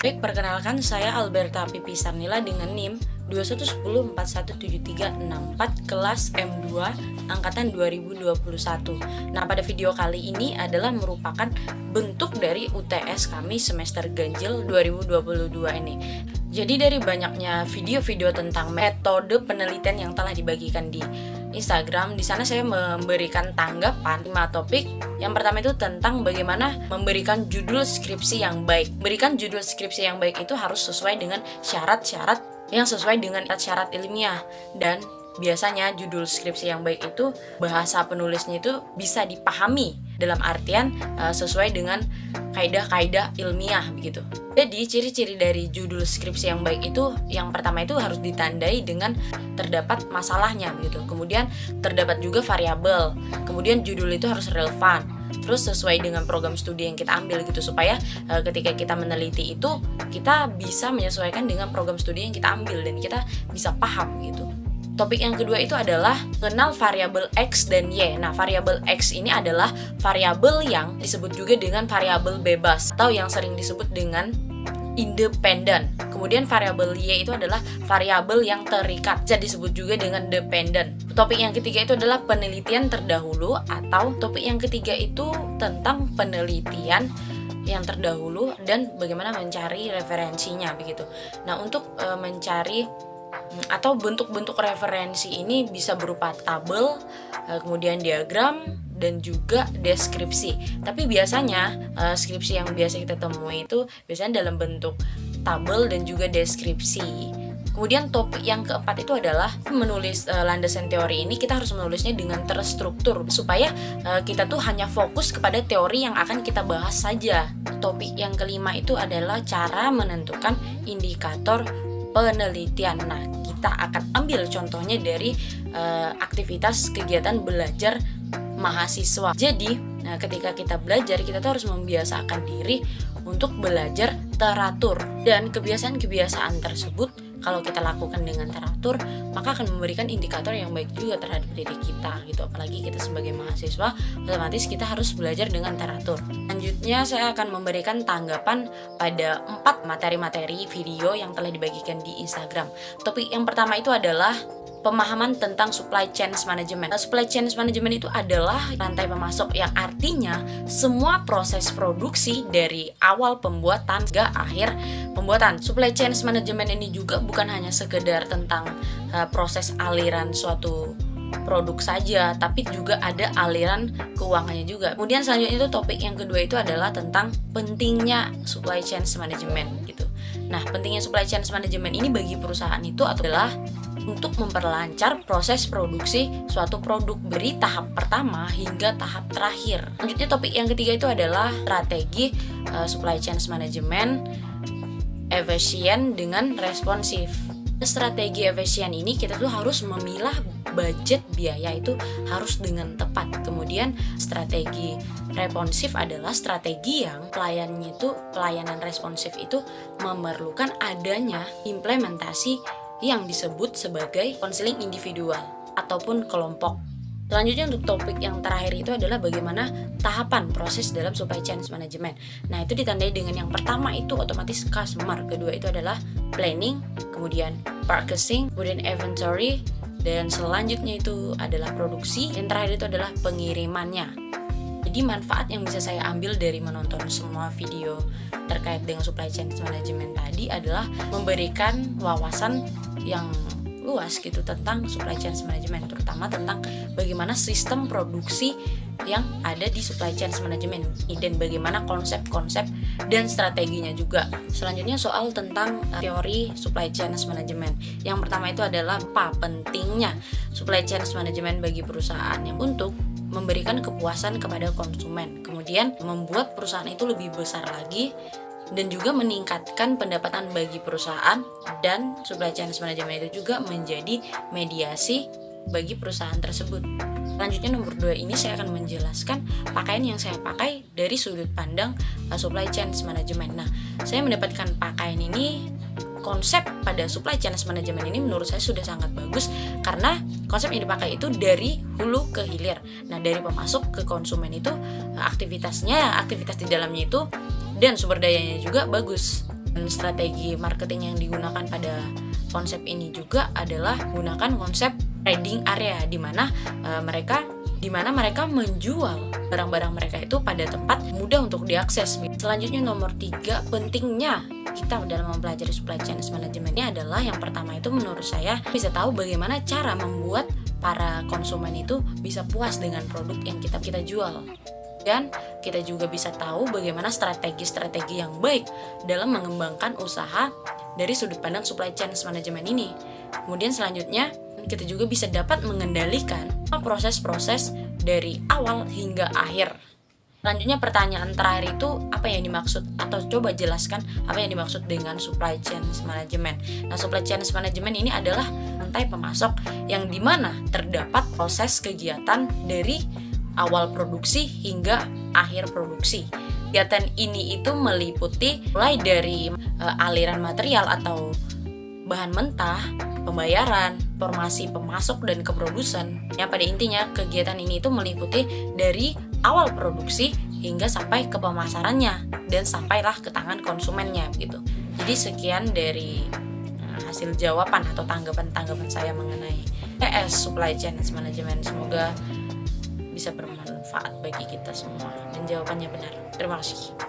Baik, perkenalkan saya Alberta Pipi Sarnila dengan NIM 2110417364 kelas M2 angkatan 2021. Nah, pada video kali ini adalah merupakan bentuk dari UTS kami semester ganjil 2022 ini. Jadi dari banyaknya video-video tentang metode penelitian yang telah dibagikan di Instagram, di sana saya memberikan tanggapan 5 topik. Yang pertama itu tentang bagaimana memberikan judul skripsi yang baik. Berikan judul skripsi yang baik itu harus sesuai dengan syarat-syarat yang sesuai dengan syarat ilmiah, dan biasanya judul skripsi yang baik itu bahasa penulisnya itu bisa dipahami dalam artian sesuai dengan kaidah-kaidah ilmiah begitu. Jadi ciri-ciri dari judul skripsi yang baik itu yang pertama itu harus ditandai dengan terdapat masalahnya begitu. Kemudian terdapat juga variabel. Kemudian judul itu harus relevan. Terus sesuai dengan program studi yang kita ambil gitu, supaya ketika kita meneliti itu kita bisa menyesuaikan dengan program studi yang kita ambil dan kita bisa paham gitu. Topik yang kedua itu adalah mengenal variabel X dan Y. Nah, variabel X ini adalah variabel yang disebut juga dengan variabel bebas atau yang sering disebut dengan independen. Kemudian variabel Y itu adalah variabel yang terikat, bisa disebut juga dengan dependent. Topik yang ketiga itu adalah penelitian terdahulu, atau topik yang ketiga itu tentang penelitian yang terdahulu dan bagaimana mencari referensinya begitu. Nah, untuk mencari atau bentuk-bentuk referensi ini bisa berupa tabel, kemudian diagram, dan juga deskripsi. Tapi biasanya skripsi yang biasa kita temui itu biasanya dalam bentuk tabel dan juga deskripsi. Kemudian topik yang keempat itu adalah menulis landasan teori ini. Kita harus menulisnya dengan terstruktur supaya kita tuh hanya fokus kepada teori yang akan kita bahas saja. Topik yang kelima itu adalah cara menentukan indikator penelitian. Nah, kita akan ambil contohnya dari aktivitas kegiatan belajar mahasiswa. Jadi, ketika kita belajar, kita tuh harus membiasakan diri untuk belajar teratur. Dan kebiasaan-kebiasaan tersebut kalau kita lakukan dengan teratur, maka akan memberikan indikator yang baik juga terhadap diri kita gitu. Apalagi kita sebagai mahasiswa, otomatis kita harus belajar dengan teratur. Selanjutnya saya akan memberikan tanggapan pada 4 materi-materi video yang telah dibagikan di Instagram. Topik yang pertama itu adalah pemahaman tentang supply chain management. Supply chain management itu adalah rantai pemasok, yang artinya semua proses produksi dari awal pembuatan hingga akhir pembuatan. Supply chain management ini juga bukan hanya sekedar tentang proses aliran suatu produk saja, tapi juga ada aliran keuangannya juga. Kemudian selanjutnya itu topik yang kedua itu adalah tentang pentingnya supply chain management gitu. Nah, pentingnya supply chain management ini bagi perusahaan itu adalah untuk memperlancar proses produksi suatu produk dari tahap pertama hingga tahap terakhir. Selanjutnya topik yang ketiga itu adalah strategi supply chain management efisien dengan responsif. Strategi efisien ini kita tuh harus memilah budget biaya itu harus dengan tepat. Kemudian strategi responsif adalah strategi yang pelayanan responsif itu memerlukan adanya implementasi yang disebut sebagai konseling individual ataupun kelompok. Selanjutnya untuk topik yang terakhir itu adalah bagaimana tahapan proses dalam supply chain management. Nah, itu ditandai dengan yang pertama itu otomatis customer, kedua itu adalah planning, kemudian purchasing, kemudian inventory, dan selanjutnya itu adalah produksi, dan terakhir itu adalah pengirimannya. Jadi manfaat yang bisa saya ambil dari menonton semua video terkait dengan supply chain management tadi adalah memberikan wawasan yang luas gitu tentang supply chain management, terutama tentang bagaimana sistem produksi yang ada di supply chain management dan bagaimana konsep-konsep dan strateginya juga. Selanjutnya soal tentang teori supply chain management. Yang pertama itu adalah apa pentingnya supply chain management bagi perusahaan yang untuk memberikan kepuasan kepada konsumen, kemudian membuat perusahaan itu lebih besar lagi, dan juga meningkatkan pendapatan bagi perusahaan. Dan supply chain management itu juga menjadi mediasi bagi perusahaan tersebut. Selanjutnya nomor 2 ini saya akan menjelaskan pakaian yang saya pakai dari sudut pandang supply chain management. Nah, saya mendapatkan pakaian ini, konsep pada supply chain management ini menurut saya sudah sangat bagus karena konsep yang dipakai itu dari hulu ke hilir. Nah, dari pemasok ke konsumen itu aktivitas di dalamnya itu dan sumber dayanya juga bagus. Dan strategi marketing yang digunakan pada konsep ini juga adalah menggunakan konsep trading area, di mana mereka menjual barang-barang mereka itu pada tempat mudah untuk diakses. Selanjutnya nomor 3, pentingnya kita dalam mempelajari supply chain management ini adalah yang pertama itu menurut saya bisa tahu bagaimana cara membuat para konsumen itu bisa puas dengan produk yang kita jual. Dan kita juga bisa tahu bagaimana strategi-strategi yang baik dalam mengembangkan usaha dari sudut pandang supply chain management ini. Kemudian selanjutnya kita juga bisa dapat mengendalikan proses-proses dari awal hingga akhir. Selanjutnya pertanyaan terakhir itu apa yang dimaksud, atau coba jelaskan apa yang dimaksud dengan supply chain management. Nah, supply chain management ini adalah rantai pemasok yang dimana terdapat proses kegiatan dari awal produksi hingga akhir produksi. Kegiatan ini itu meliputi mulai dari aliran material atau bahan mentah, pembayaran, informasi pemasok dan keprodusen. Yang pada intinya kegiatan ini itu meliputi dari awal produksi hingga sampai ke pemasarannya dan sampailah ke tangan konsumennya gitu. Jadi sekian dari hasil jawaban atau tanggapan saya mengenai PS Supply Chain Management. Semoga bisa bermanfaat bagi kita semua dan jawabannya benar. Terima kasih.